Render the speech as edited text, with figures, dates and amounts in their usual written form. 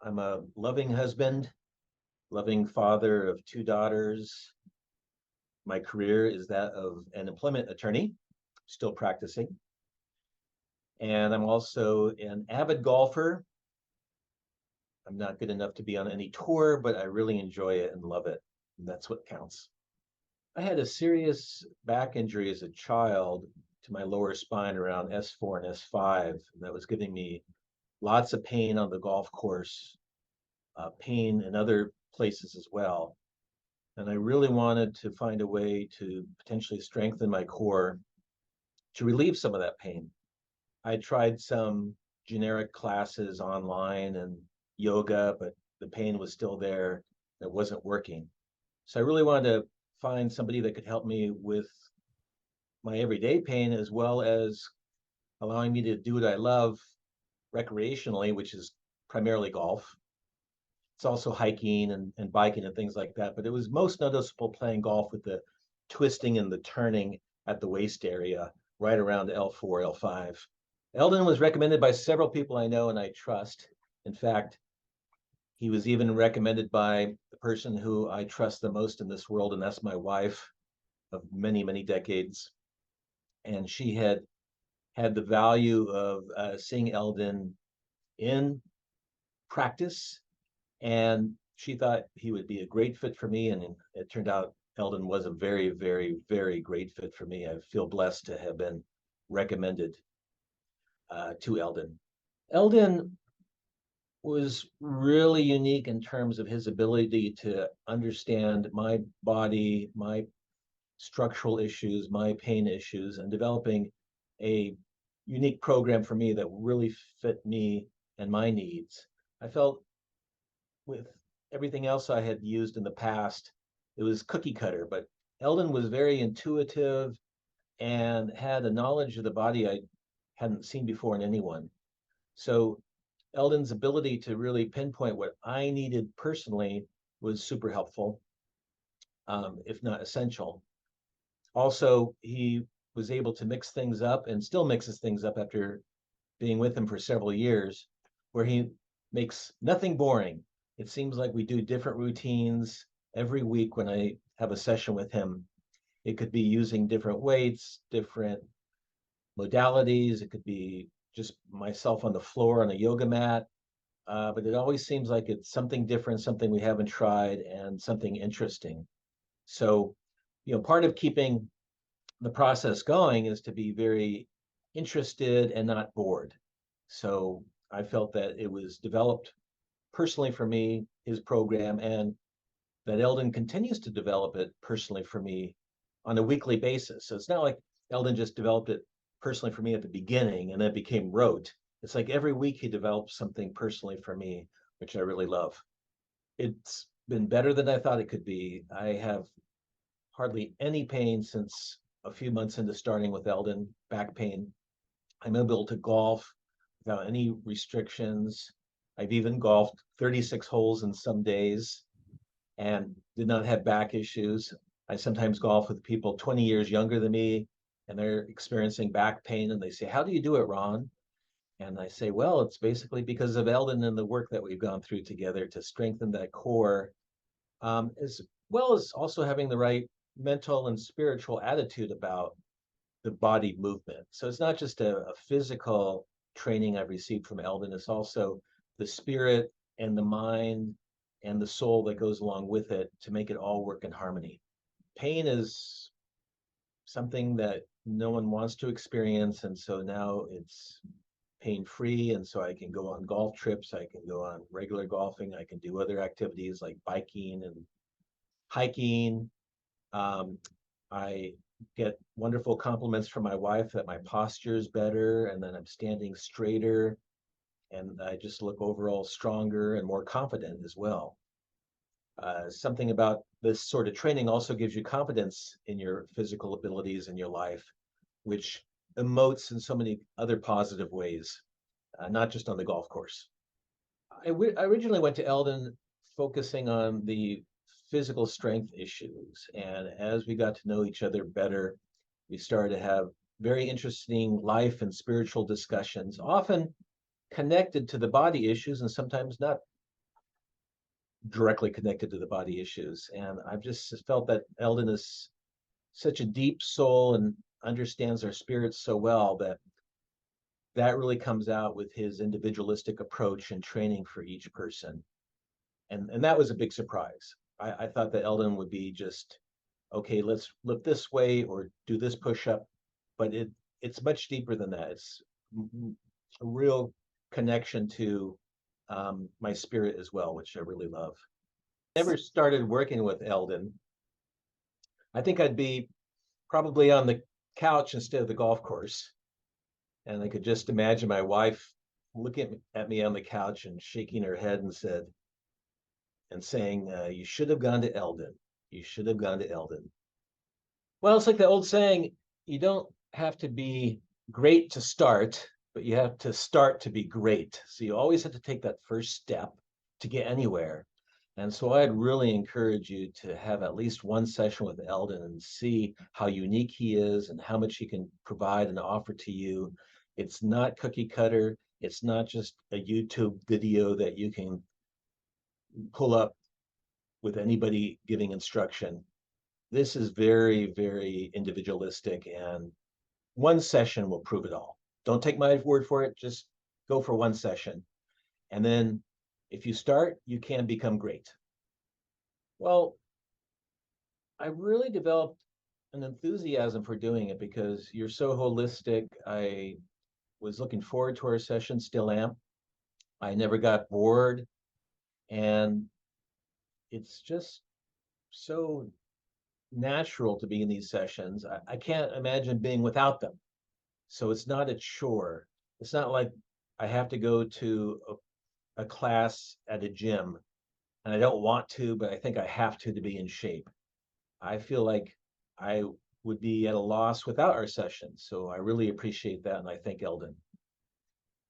I'm a loving husband, loving father of two daughters. My career is that of an employment attorney, still practicing. And I'm also an avid golfer. I'm not good enough to be on any tour, but I really enjoy it and love it. And that's what counts. I had a serious back injury as a child to my lower spine around S4 and S5. That was giving me lots of pain on the golf course, pain in other places as well. And I really wanted to find a way to potentially strengthen my core to relieve some of that pain. I tried some generic classes online and yoga, but the pain was still there. It wasn't working. So I really wanted to find somebody that could help me with my everyday pain as well as allowing me to do what I love recreationally, which is primarily golf. It's also hiking and biking and things like that. But it was most noticeable playing golf with the twisting and the turning at the waist area, right around L4, L5. Elden was recommended by several people I know and I trust. In fact, he was even recommended by the person who I trust the most in this world, and that's my wife of many, many decades. And she had the value of seeing Elden in practice, and she thought he would be a great fit for me. And it turned out Elden was a very, very, very great fit for me. I feel blessed to have been recommended to Elden. Elden was really unique in terms of his ability to understand my body, my structural issues, my pain issues, and developing a unique program for me that really fit me and my needs. I felt with everything else I had used in the past, it was cookie cutter, but Elden was very intuitive and had a knowledge of the body I hadn't seen before in anyone. So Elden's ability to really pinpoint what I needed personally was super helpful, if not essential. Also, he was able to mix things up and still mixes things up after being with him for several years, where he makes nothing boring. It seems like we do different routines every week when I have a session with him. It could be using different weights, different modalities. It could be just myself on the floor on a yoga mat. But it always seems like it's something different, something we haven't tried, and something interesting. So, part of keeping the process going is to be very interested and not bored. So I felt that it was developed personally for me, his program, and that Elden continues to develop it personally for me on a weekly basis. So it's not like Elden just developed it personally for me at the beginning and then it became rote. It's like every week he develops something personally for me, which I really love. It's been better than I thought it could be. I have hardly any pain since a few months into starting with Elden, back pain. I'm able to golf without any restrictions. I've even golfed 36 holes in some days and did not have back issues. I sometimes golf with people 20 years younger than me and they're experiencing back pain and they say, "How do you do it, Ron?" And I say, well, it's basically because of Elden and the work that we've gone through together to strengthen that core, as well as also having the right mental and spiritual attitude about the body movement. So it's not just a physical training I've received from Elden, it's also the spirit and the mind and the soul that goes along with it to make it all work in harmony. Pain is something that no one wants to experience, and so now it's pain free. And so I can go on golf trips, I can go on regular golfing, I can do other activities like biking and hiking. I get wonderful compliments from my wife that my posture is better and then I'm standing straighter and I just look overall stronger and more confident as well. Something about this sort of training also gives you confidence in your physical abilities in your life, which emotes in so many other positive ways, not just on the golf course. I originally went to Elden focusing on the physical strength issues. And as we got to know each other better, we started to have very interesting life and spiritual discussions, often connected to the body issues and sometimes not directly connected to the body issues. And I've just felt that Elden is such a deep soul and understands our spirits so well that that really comes out with his individualistic approach and training for each person. And that was a big surprise. I thought that Elden would be just, okay, let's lift this way or do this push up, but it's much deeper than that. It's a real connection to my spirit as well, which I really love. Never started working with Elden. I think I'd be probably on the couch instead of the golf course. And I could just imagine my wife looking at me on the couch and shaking her head and saying, "You should have gone to Elden. You should have gone to Elden." Well, it's like the old saying: you don't have to be great to start, but you have to start to be great. So you always have to take that first step to get anywhere. And so I'd really encourage you to have at least one session with Eldon and see how unique he is and how much he can provide and offer to you. It's not cookie cutter. It's not just a YouTube video that you can pull up with anybody giving instruction. This is very, very individualistic, and one session will prove it all. Don't take my word for it. Just go for one session. And then if you start, you can become great. Well, I really developed an enthusiasm for doing it because you're so holistic. I was looking forward to our session, still am. I never got bored, and it's just so natural to be in these sessions. I can't imagine being without them. So it's not a chore. It's not like I have to go to a class at a gym and I don't want to, but I think I have to be in shape. I feel like I would be at a loss without our sessions. So I really appreciate that. And I thank Eldon.